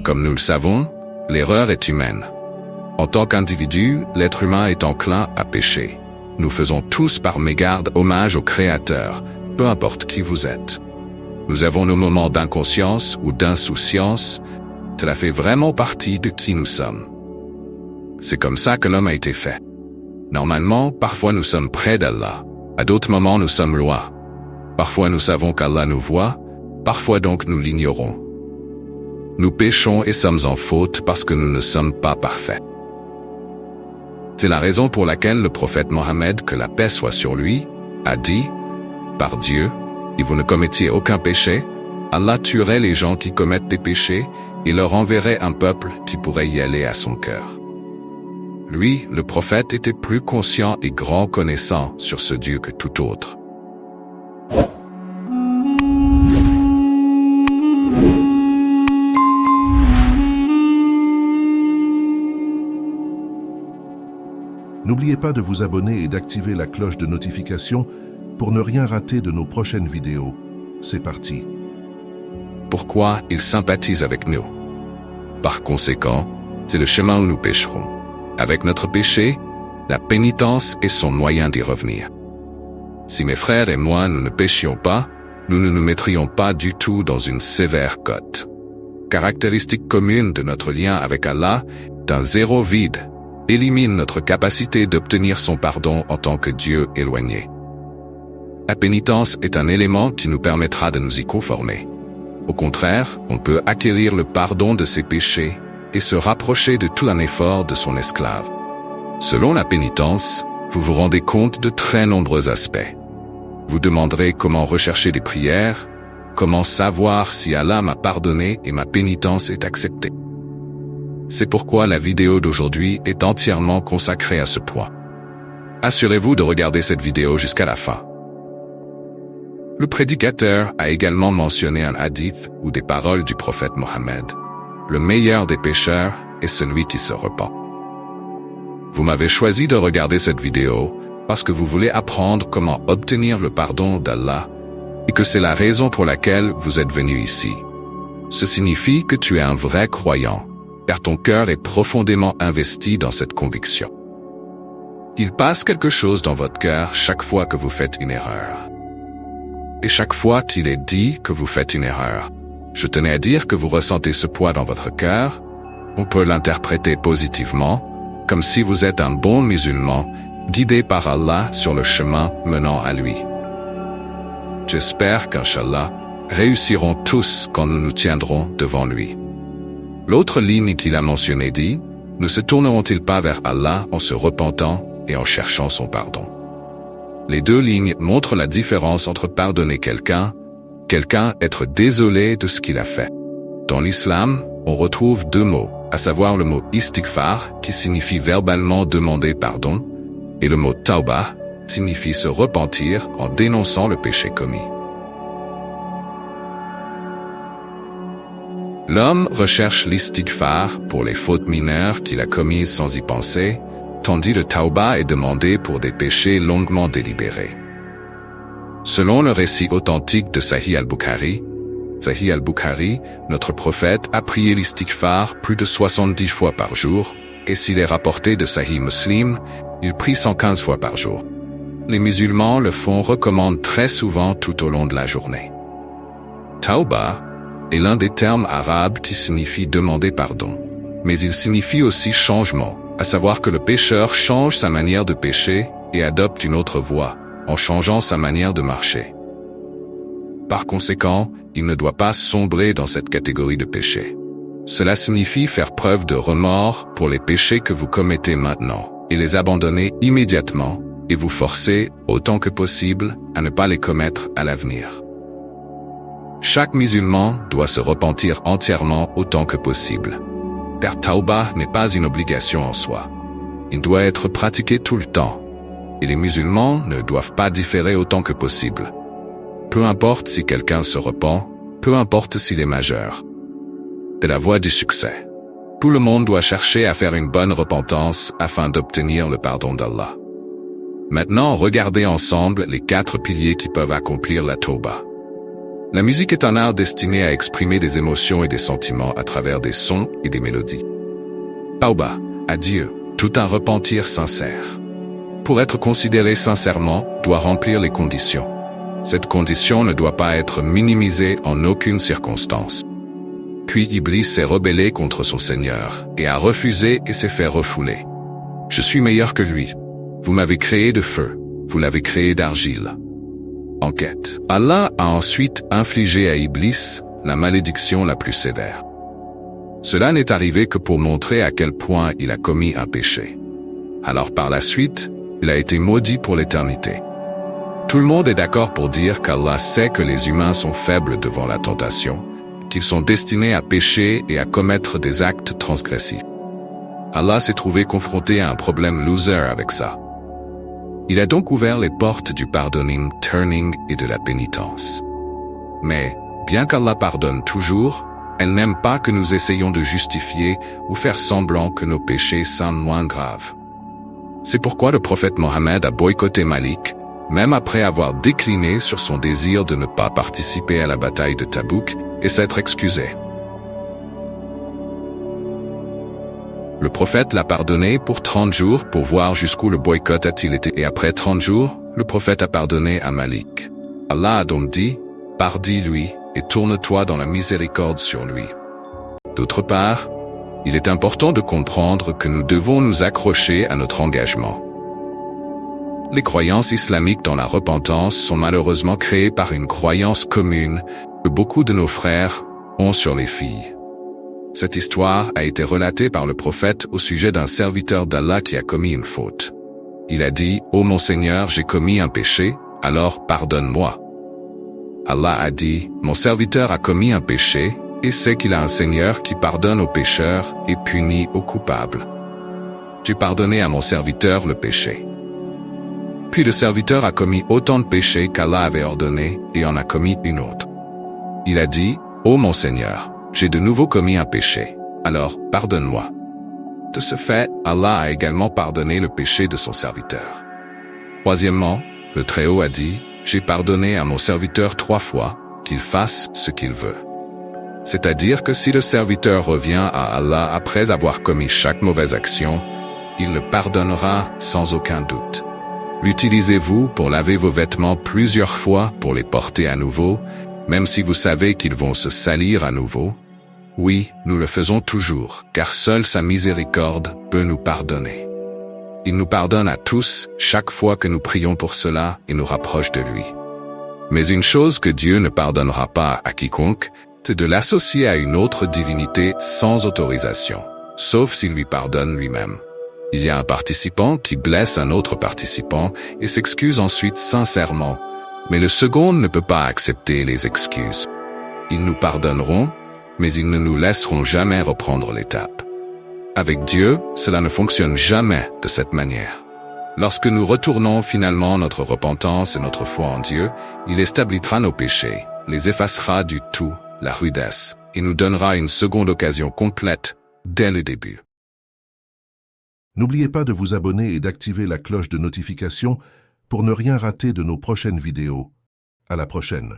Comme nous le savons, l'erreur est humaine. En tant qu'individu, l'être humain est enclin à pécher. Nous faisons tous par mégarde hommage au Créateur, peu importe qui vous êtes. Nous avons nos moments d'inconscience ou d'insouciance. Cela fait vraiment partie de qui nous sommes. C'est comme ça que l'homme a été fait. Normalement, parfois nous sommes près d'Allah. À d'autres moments, nous sommes loin. Parfois nous savons qu'Allah nous voit, parfois donc nous l'ignorons. Nous péchons et sommes en faute parce que nous ne sommes pas parfaits. C'est la raison pour laquelle le prophète Mohammed, que la paix soit sur lui, a dit « Par Dieu, si vous ne commettiez aucun péché, Allah tuerait les gens qui commettent des péchés et leur enverrait un peuple qui pourrait y aller à son cœur. » Lui, le prophète, était plus conscient et grand connaissant sur ce Dieu que tout autre. N'oubliez pas de vous abonner et d'activer la cloche de notification pour ne rien rater de nos prochaines vidéos. C'est parti. Pourquoi il sympathise avec nous? Par conséquent, c'est le chemin où nous pécherons. Avec notre péché, la pénitence est son moyen d'y revenir. Si mes frères et moi nous ne péchions pas, nous ne nous mettrions pas du tout dans une sévère cote. Caractéristique commune de notre lien avec Allah, d'un zéro vide, élimine notre capacité d'obtenir son pardon en tant que Dieu éloigné. La pénitence est un élément qui nous permettra de nous y conformer. Au contraire, on peut acquérir le pardon de ses péchés et se rapprocher de tout un effort de son esclave. Selon la pénitence, vous vous rendez compte de très nombreux aspects. Vous demanderez comment rechercher des prières, comment savoir si Allah m'a pardonné et ma pénitence est acceptée. C'est pourquoi la vidéo d'aujourd'hui est entièrement consacrée à ce point. Assurez-vous de regarder cette vidéo jusqu'à la fin. Le prédicateur a également mentionné un hadith ou des paroles du prophète Mohammed. Le meilleur des pécheurs est celui qui se repent. Vous m'avez choisi de regarder cette vidéo parce que vous voulez apprendre comment obtenir le pardon d'Allah et que c'est la raison pour laquelle vous êtes venu ici. Ce signifie que tu es un vrai croyant, car ton cœur est profondément investi dans cette conviction. Il passe quelque chose dans votre cœur chaque fois que vous faites une erreur. Et chaque fois qu'il est dit que vous faites une erreur, je tenais à dire que vous ressentez ce poids dans votre cœur. On peut l'interpréter positivement, comme si vous êtes un bon musulman, guidé par Allah sur le chemin menant à lui. J'espère qu'Inch'Allah, réussirons tous quand nous nous tiendrons devant lui. L'autre ligne qu'il a mentionnée dit, ne se tourneront-ils pas vers Allah en se repentant et en cherchant son pardon? Les deux lignes montrent la différence entre pardonner quelqu'un être désolé de ce qu'il a fait. Dans l'islam, on retrouve deux mots, à savoir le mot istighfar, qui signifie verbalement demander pardon, et le mot tauba, signifie se repentir en dénonçant le péché commis. L'homme recherche l'istighfar pour les fautes mineures qu'il a commises sans y penser, tandis le tauba est demandé pour des péchés longuement délibérés. Selon le récit authentique de Sahih al-Bukhari, notre prophète a prié l'istighfar plus de 70 fois par jour, et s'il est rapporté de Sahih Muslim, il prie 115 fois par jour. Les musulmans le recommandent très souvent tout au long de la journée. Tauba est l'un des termes arabes qui signifie demander pardon, mais il signifie aussi changement, à savoir que le pécheur change sa manière de pécher et adopte une autre voie, en changeant sa manière de marcher. Par conséquent, il ne doit pas sombrer dans cette catégorie de péché. Cela signifie faire preuve de remords pour les péchés que vous commettez maintenant, et les abandonner immédiatement, et vous forcer, autant que possible, à ne pas les commettre à l'avenir. Chaque musulman doit se repentir entièrement autant que possible. Car tauba n'est pas une obligation en soi. Il doit être pratiqué tout le temps. Et les musulmans ne doivent pas différer autant que possible. Peu importe si quelqu'un se repent, peu importe s'il est majeur. C'est la voie du succès. Tout le monde doit chercher à faire une bonne repentance afin d'obtenir le pardon d'Allah. Maintenant, regardez ensemble les 4 piliers qui peuvent accomplir la tauba. La musique est un art destiné à exprimer des émotions et des sentiments à travers des sons et des mélodies. Tauba, à Dieu, tout un repentir sincère. Pour être considéré sincèrement, doit remplir les conditions. Cette condition ne doit pas être minimisée en aucune circonstance. Puis Iblis s'est rebellé contre son Seigneur et a refusé et s'est fait refouler. Je suis meilleur que lui. Vous m'avez créé de feu, vous l'avez créé d'argile. Enquête. Allah a ensuite infligé à Iblis la malédiction la plus sévère. Cela n'est arrivé que pour montrer à quel point il a commis un péché. Alors par la suite, il a été maudit pour l'éternité. Tout le monde est d'accord pour dire qu'Allah sait que les humains sont faibles devant la tentation, qu'ils sont destinés à pécher et à commettre des actes transgressifs. Allah s'est trouvé confronté à un problème loser avec ça. Il a donc ouvert les portes du pardoning, turning et de la pénitence. Mais, bien qu'Allah pardonne toujours, elle n'aime pas que nous essayions de justifier ou faire semblant que nos péchés sont moins graves. C'est pourquoi le prophète Mohammed a boycotté Malik, même après avoir décliné sur son désir de ne pas participer à la bataille de Tabouk et s'être excusé. Le prophète l'a pardonné pour 30 jours pour voir jusqu'où le boycott a-t-il été, et après 30 jours, le prophète a pardonné à Malik. Allah a donc dit, pardis-lui et tourne-toi dans la miséricorde sur lui. D'autre part, il est important de comprendre que nous devons nous accrocher à notre engagement. Les croyances islamiques dans la repentance sont malheureusement créées par une croyance commune que beaucoup de nos frères ont sur les filles. Cette histoire a été relatée par le prophète au sujet d'un serviteur d'Allah qui a commis une faute. Il a dit, « Ô mon Seigneur, j'ai commis un péché, alors pardonne-moi. » Allah a dit, « Mon serviteur a commis un péché, et sait qu'il a un Seigneur qui pardonne aux pécheurs et punit aux coupables. J'ai pardonné à mon serviteur le péché. » Puis le serviteur a commis autant de péchés qu'Allah avait ordonné et en a commis une autre. Il a dit, « Ô mon Seigneur, j'ai de nouveau commis un péché, alors pardonne-moi. » De ce fait, Allah a également pardonné le péché de son serviteur. Troisièmement, le Très-Haut a dit, « J'ai pardonné à mon serviteur 3 fois, qu'il fasse ce qu'il veut. » C'est-à-dire que si le serviteur revient à Allah après avoir commis chaque mauvaise action, il le pardonnera sans aucun doute. L'utilisez-vous pour laver vos vêtements plusieurs fois pour les porter à nouveau, même si vous savez qu'ils vont se salir à nouveau? Oui, nous le faisons toujours, car seule sa miséricorde peut nous pardonner. Il nous pardonne à tous chaque fois que nous prions pour cela et nous rapproche de lui. Mais une chose que Dieu ne pardonnera pas à quiconque, c'est de l'associer à une autre divinité sans autorisation, sauf s'il lui pardonne lui-même. Il y a un participant qui blesse un autre participant et s'excuse ensuite sincèrement, mais le second ne peut pas accepter les excuses. Ils nous pardonneront, mais ils ne nous laisseront jamais reprendre l'étape. Avec Dieu, cela ne fonctionne jamais de cette manière. Lorsque nous retournons finalement notre repentance et notre foi en Dieu, il établira nos péchés, les effacera du tout, la rudesse, et nous donnera une seconde occasion complète dès le début. N'oubliez pas de vous abonner et d'activer la cloche de notification pour ne rien rater de nos prochaines vidéos. À la prochaine.